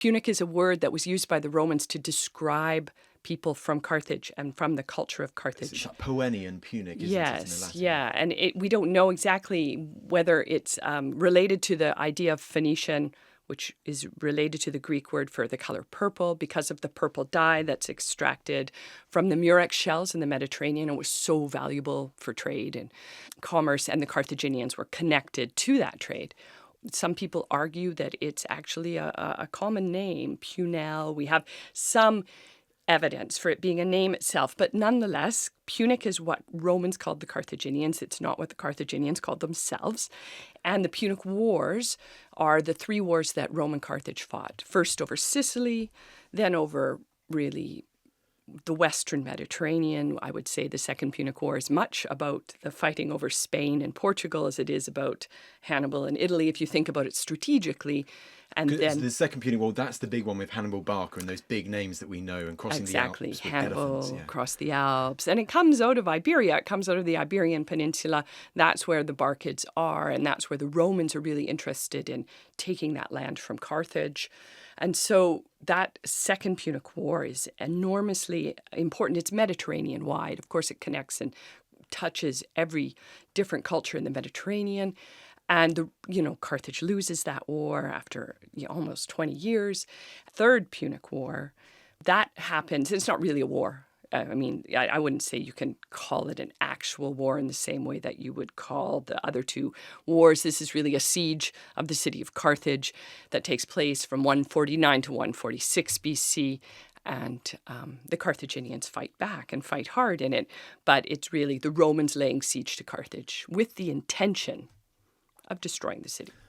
Punic is a word that was used by the Romans to describe people from Carthage and from the culture of It's Carthage. like Poeni and Punic, isn't it, in the Yes, Latin? yeah. And we don't know exactly whether it's related to the idea of Phoenician, which is related to the Greek word for the color purple, because of the purple dye that's extracted from the murex shells in the Mediterranean. It was so valuable for trade and commerce, and the Carthaginians were connected to that trade. Some people argue that it's actually a common name, Punel. We have some evidence for it being a name itself, but nonetheless, Punic is what Romans called the Carthaginians. It's not what the Carthaginians called themselves. And the Punic Wars are the three wars that Roman Carthage fought. First over Sicily, then over really the Western Mediterranean. I would say the Second Punic War is much about the fighting over Spain and Portugal as it is about Hannibal and Italy, if you think about it strategically. And Because then the Second Punic War, that's the big one with Hannibal Barca and those big names that we know and crossing the exactly, Alps with elephants. Hannibal Yeah. across the Alps. And it comes out of Iberia. It comes out of the Iberian Peninsula. That's where the Barcids are. And that's where the Romans are really interested in taking that land from Carthage. And so that Second Punic War is enormously important. It's Mediterranean wide. Of course, it connects and touches every different culture in the Mediterranean. And, Carthage loses that war after almost 20 years. Third Punic War, that happens. It's not really a war. I mean, I wouldn't say you can call it an actual war in the same way that you would call the other two wars. This is really a siege of the city of Carthage that takes place from 149 to 146 BC. And the Carthaginians fight back and fight hard in it. But it's really the Romans laying siege to Carthage with the intention of destroying the city.